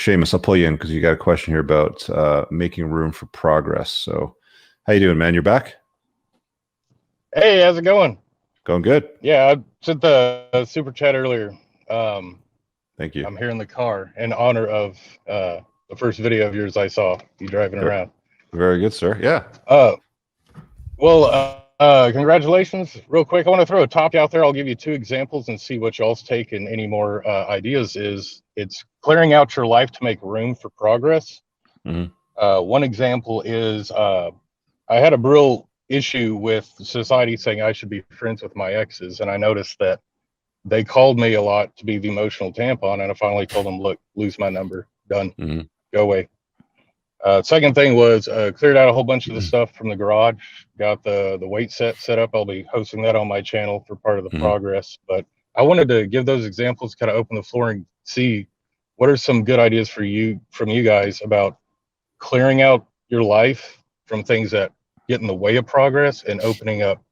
Seamus, I'll pull you in because you got a question here about making room for progress. So how you doing, man? You're back? Hey, how's it going? Going good. Yeah, I sent the super chat earlier. Thank you. I'm here in the car in honor of the first video of yours I saw you driving around. Very good, sir. Yeah. Congratulations. Real quick, I want to throw a topic out there. I'll give you two examples and see what y'all's take and any more ideas is. It's clearing out your life to make room for progress. One example is I had a real issue with society saying I should be friends with my exes, and I noticed that they called me a lot to be the emotional tampon, and I finally told them, look, lose my number, done, go away. Second thing was cleared out a whole bunch of the stuff from the garage, got the weight set up. I'll be hosting that on my channel for part of the progress, but I wanted to give those examples, kind of open the floor and see what are some good ideas from you guys about clearing out your life from things that get in the way of progress and opening up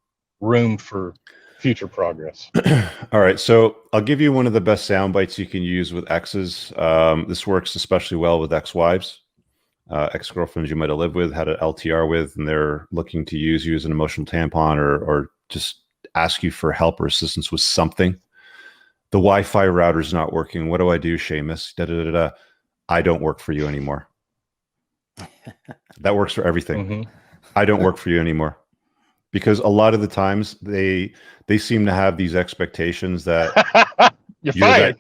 room for future progress. All right. So I'll give you one of the best sound bites you can use with exes. This works especially well with ex-wives, ex-girlfriends you might have lived with, had an LTR with, and they're looking to use you as an emotional tampon or just ask you for help or assistance with something. The Wi-Fi router's not working. What do I do, Seamus? I don't work for you anymore. That works for everything. I don't work for you anymore. Because a lot of the times they seem to have these expectations that you're fired.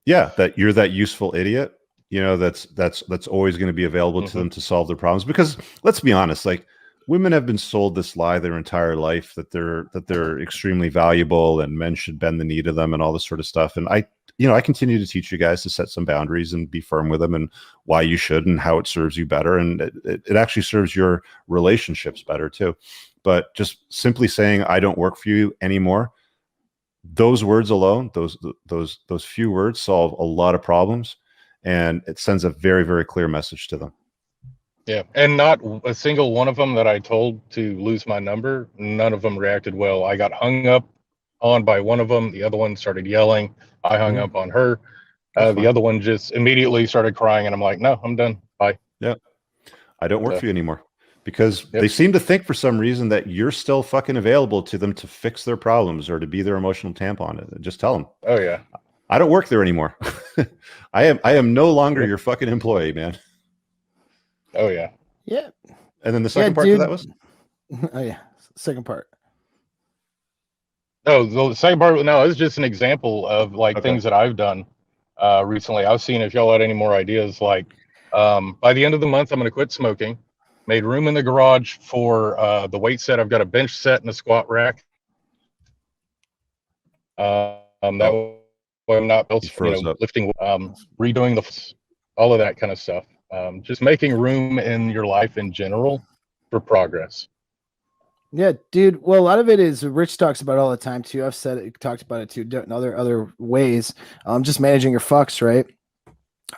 That you're that useful idiot, that's always going to be available to them to solve their problems. Because let's be honest, like women have been sold this lie their entire life that they're extremely valuable and men should bend the knee to them and all this sort of stuff. And I continue to teach you guys to set some boundaries and be firm with them and why you should and how it serves you better. And it actually serves your relationships better too. But just simply saying, I don't work for you anymore, those words alone, those few words solve a lot of problems, and it sends a very, very clear message to them. Yeah, and not a single one of them that I told to lose my number, none of them reacted well. I got hung up on by one of them. The other one started yelling. I hung up on her. The other one just immediately started crying, and I'm like, no, I'm done. Bye. Yeah, I don't work for you anymore. Because they seem to think for some reason that you're still fucking available to them to fix their problems or to be their emotional tampon. Just tell them. Oh yeah. I don't work there anymore. I am no longer your fucking employee, man. Oh yeah. Yeah. And then the second part of that was? Oh yeah. Second part. Oh, the second part, no, it's just an example of things that I've done recently. I was seeing if y'all had any more ideas. Like by the end of the month, I'm going to quit smoking. Made room in the garage for the weight set. I've got a bench set and a squat rack. That way I'm not lifting, redoing all of that kind of stuff. Just making room in your life in general for progress. Yeah, dude. Well, a lot of it is Rich talks about it all the time too. I've said it, talked about it too in other ways. Just managing your fucks, right?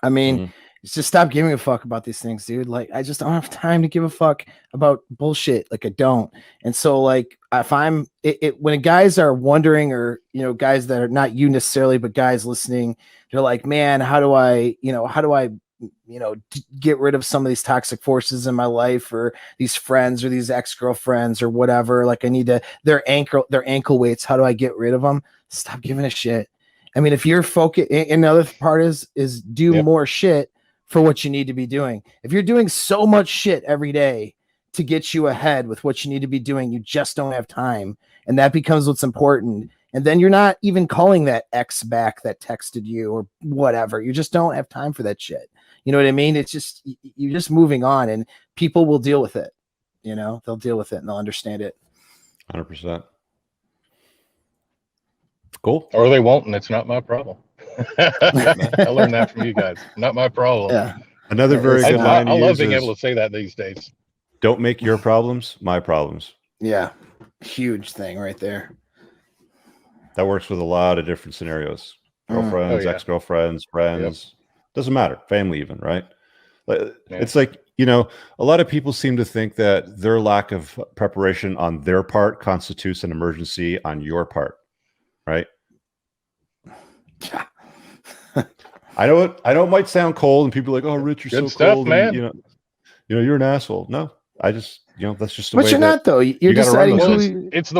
I mean, just stop giving a fuck about these things, dude. Like, I just don't have time to give a fuck about bullshit. Like, I don't. And so, like, if I'm when guys are wondering, or guys that are not you necessarily, but guys listening, they're like, man, how do I get rid of some of these toxic forces in my life, or these friends, or these ex-girlfriends, or whatever. Like, I need their ankle weights. How do I get rid of them? Stop giving a shit. I mean, if you're focused, and the other part is do more shit for what you need to be doing. If you're doing so much shit every day to get you ahead with what you need to be doing, you just don't have time. And that becomes what's important. And then you're not even calling that ex back that texted you or whatever. You just don't have time for that shit. You know what I mean? It's just, you're just moving on, and people will deal with it. They'll deal with it and they'll understand it. 100%. Cool. Or they won't, and it's not my problem. I learned that from you guys. Not my problem. Yeah. Another very good line. I love being able to say that these days. Don't make your problems my problems. Yeah. Huge thing right there. That works with a lot of different scenarios. Girlfriends, ex-girlfriends, friends. Doesn't matter. Family even, right? It's like, a lot of people seem to think that their lack of preparation on their part constitutes an emergency on your part, right? I know it might sound cold, and people are like, "Oh, Rich, you're Good so stuff, cold," man. and you're an asshole. No, I just, that's just the But way you're not though. You're you gotta run deciding those who. things.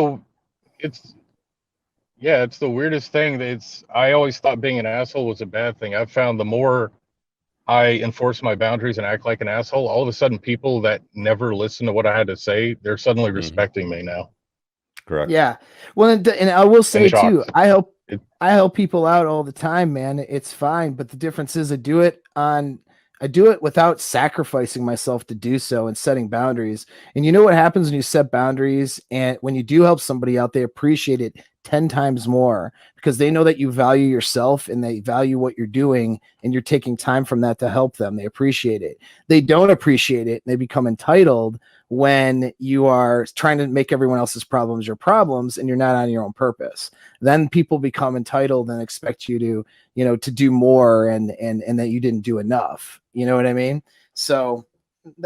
It's the weirdest thing. I always thought being an asshole was a bad thing. I've found the more I enforce my boundaries and act like an asshole, all of a sudden people that never listen to what I had to say, they're suddenly respecting me now. Correct. Yeah. Well, and I will say too, shocked. I help people out all the time, man. It's fine, but the difference is I do it without sacrificing myself to do so and setting boundaries. And you know what happens when you set boundaries and when you do help somebody out, they appreciate it 10 times more because they know that you value yourself and they value what you're doing and you're taking time from that to help them. They appreciate it. They don't appreciate it and they become entitled when you are trying to make everyone else's problems your problems and you're not on your own purpose. Then people become entitled and expect you to, to do more and that you didn't do enough. You know what I mean? So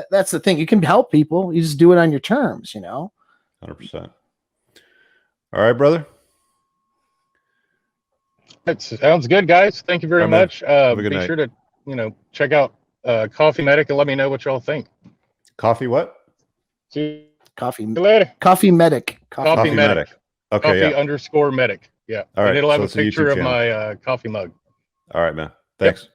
that's the thing. You can help people. You just do it on your terms, 100%. All right, brother. It sounds good, guys. Thank you very much. Be night. sure to, check out Coffee Medic and let me know what y'all think. Coffee what? See Coffee you later. Coffee Medic. Coffee Medic. Okay, coffee _medic. Yeah. All right. And it'll have so a it's picture of channel. my coffee mug. All right, man. Thanks. Yep.